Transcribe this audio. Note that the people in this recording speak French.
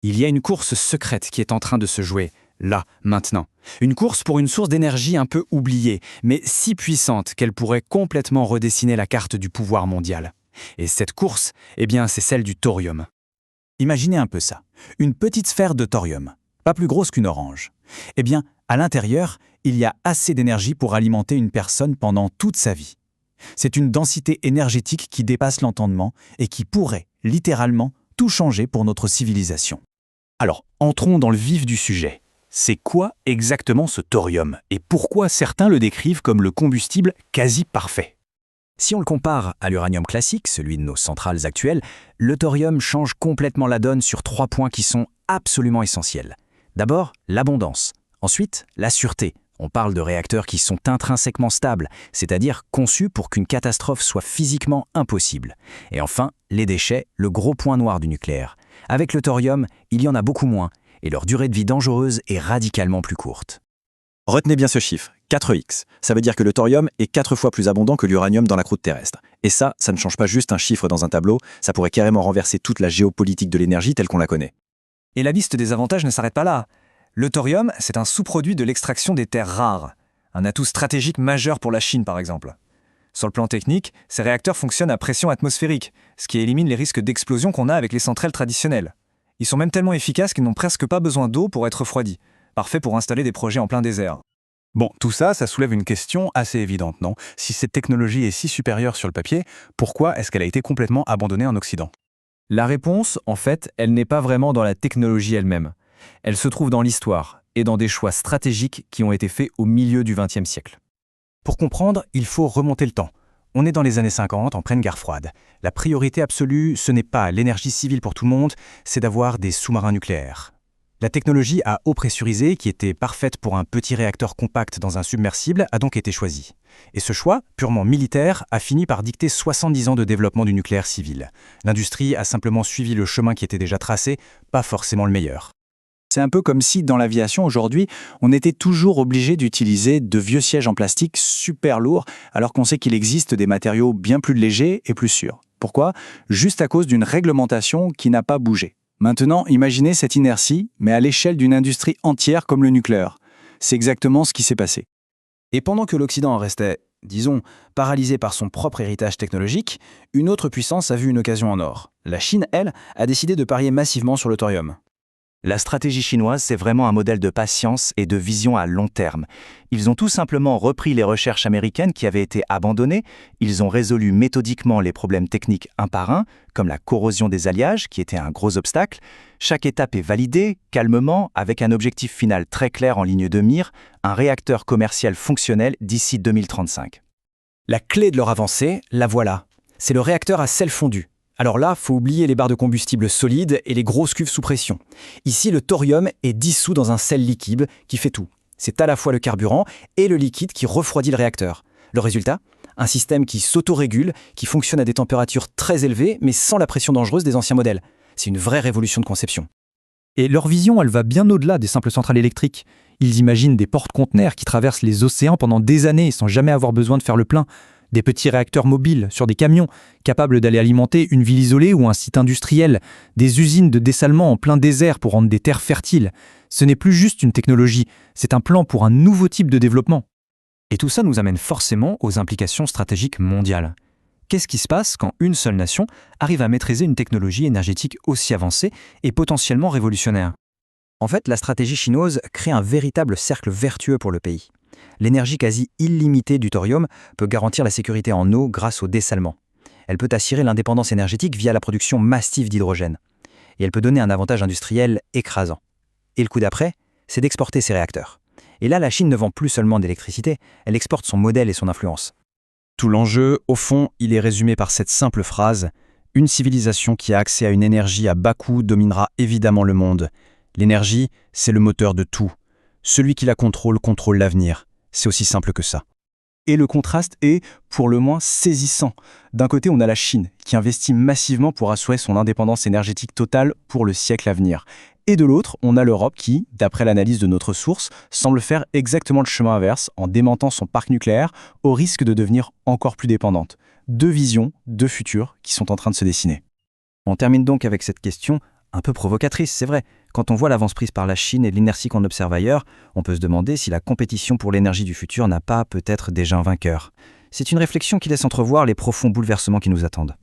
Il y a une course secrète qui est en train de se jouer, là, maintenant. Une course pour une source d'énergie un peu oubliée, mais si puissante qu'elle pourrait complètement redessiner la carte du pouvoir mondial. Et cette course, eh bien, c'est celle du thorium. Imaginez un peu ça. Une petite sphère de thorium, pas plus grosse qu'une orange. Eh bien, à l'intérieur, il y a assez d'énergie pour alimenter une personne pendant toute sa vie. C'est une densité énergétique qui dépasse l'entendement et qui pourrait, littéralement, tout changer pour notre civilisation. Alors, entrons dans le vif du sujet. C'est quoi exactement ce thorium et pourquoi certains le décrivent comme le combustible quasi parfait? Si on le compare à l'uranium classique, celui de nos centrales actuelles, le thorium change complètement la donne sur 3 points qui sont absolument essentiels. D'abord, l'abondance. Ensuite, la sûreté. On parle de réacteurs qui sont intrinsèquement stables, c'est-à-dire conçus pour qu'une catastrophe soit physiquement impossible. Et enfin, les déchets, le gros point noir du nucléaire. Avec le thorium, il y en a beaucoup moins, et leur durée de vie dangereuse est radicalement plus courte. Retenez bien ce chiffre, 4x. Ça veut dire que le thorium est 4 fois plus abondant que l'uranium dans la croûte terrestre. Et ça ne change pas juste un chiffre dans un tableau, ça pourrait carrément renverser toute la géopolitique de l'énergie telle qu'on la connaît. Et la liste des avantages ne s'arrête pas là. Le thorium, c'est un sous-produit de l'extraction des terres rares. Un atout stratégique majeur pour la Chine, par exemple. Sur le plan technique, ces réacteurs fonctionnent à pression atmosphérique, ce qui élimine les risques d'explosion qu'on a avec les centrales traditionnelles. Ils sont même tellement efficaces qu'ils n'ont presque pas besoin d'eau pour être refroidis. Parfait pour installer des projets en plein désert. Bon, tout ça, ça soulève une question assez évidente, non? Si cette technologie est si supérieure sur le papier, pourquoi est-ce qu'elle a été complètement abandonnée en Occident? La réponse, en fait, elle n'est pas vraiment dans la technologie elle-même. Elle se trouve dans l'histoire et dans des choix stratégiques qui ont été faits au milieu du XXe siècle. Pour comprendre, il faut remonter le temps. On est dans les années 50, en pleine guerre froide. La priorité absolue, ce n'est pas l'énergie civile pour tout le monde, c'est d'avoir des sous-marins nucléaires. La technologie à eau pressurisée, qui était parfaite pour un petit réacteur compact dans un submersible, a donc été choisie. Et ce choix, purement militaire, a fini par dicter 70 ans de développement du nucléaire civil. L'industrie a simplement suivi le chemin qui était déjà tracé, pas forcément le meilleur. C'est un peu comme si, dans l'aviation aujourd'hui, on était toujours obligé d'utiliser de vieux sièges en plastique super lourds, alors qu'on sait qu'il existe des matériaux bien plus légers et plus sûrs. Pourquoi? Juste à cause d'une réglementation qui n'a pas bougé. Maintenant, imaginez cette inertie, mais à l'échelle d'une industrie entière comme le nucléaire. C'est exactement ce qui s'est passé. Et pendant que l'Occident restait, disons, paralysé par son propre héritage technologique, une autre puissance a vu une occasion en or. La Chine, elle, a décidé de parier massivement sur le thorium. La stratégie chinoise, c'est vraiment un modèle de patience et de vision à long terme. Ils ont tout simplement repris les recherches américaines qui avaient été abandonnées, ils ont résolu méthodiquement les problèmes techniques un par un, comme la corrosion des alliages, qui était un gros obstacle. Chaque étape est validée, calmement, avec un objectif final très clair en ligne de mire, un réacteur commercial fonctionnel d'ici 2035. La clé de leur avancée, la voilà. C'est le réacteur à sel fondu. Alors là, faut oublier les barres de combustible solides et les grosses cuves sous pression. Ici, le thorium est dissous dans un sel liquide qui fait tout. C'est à la fois le carburant et le liquide qui refroidit le réacteur. Le résultat? Un système qui s'autorégule, qui fonctionne à des températures très élevées, mais sans la pression dangereuse des anciens modèles. C'est une vraie révolution de conception. Et leur vision, elle va bien au-delà des simples centrales électriques. Ils imaginent des porte-conteneurs qui traversent les océans pendant des années sans jamais avoir besoin de faire le plein. Des petits réacteurs mobiles sur des camions, capables d'aller alimenter une ville isolée ou un site industriel, des usines de dessalement en plein désert pour rendre des terres fertiles. Ce n'est plus juste une technologie, c'est un plan pour un nouveau type de développement. Et tout ça nous amène forcément aux implications stratégiques mondiales. Qu'est-ce qui se passe quand une seule nation arrive à maîtriser une technologie énergétique aussi avancée et potentiellement révolutionnaire? En fait, la stratégie chinoise crée un véritable cercle vertueux pour le pays. L'énergie quasi illimitée du thorium peut garantir la sécurité en eau grâce au dessalement. Elle peut assurer l'indépendance énergétique via la production massive d'hydrogène. Et elle peut donner un avantage industriel écrasant. Et le coup d'après, c'est d'exporter ses réacteurs. Et là, la Chine ne vend plus seulement d'électricité, elle exporte son modèle et son influence. Tout l'enjeu, au fond, il est résumé par cette simple phrase « Une civilisation qui a accès à une énergie à bas coût dominera évidemment le monde. L'énergie, c'est le moteur de tout. Celui qui la contrôle l'avenir. C'est aussi simple que ça. » Et le contraste est, pour le moins, saisissant. D'un côté, on a la Chine, qui investit massivement pour assurer son indépendance énergétique totale pour le siècle à venir. Et de l'autre, on a l'Europe qui, d'après l'analyse de notre source, semble faire exactement le chemin inverse en démantant son parc nucléaire au risque de devenir encore plus dépendante. Deux visions, deux futurs qui sont en train de se dessiner. On termine donc avec cette question, Un peu provocatrice, c'est vrai. Quand on voit l'avance prise par la Chine et l'inertie qu'on observe ailleurs, on peut se demander si la compétition pour l'énergie du futur n'a pas peut-être déjà un vainqueur. C'est une réflexion qui laisse entrevoir les profonds bouleversements qui nous attendent.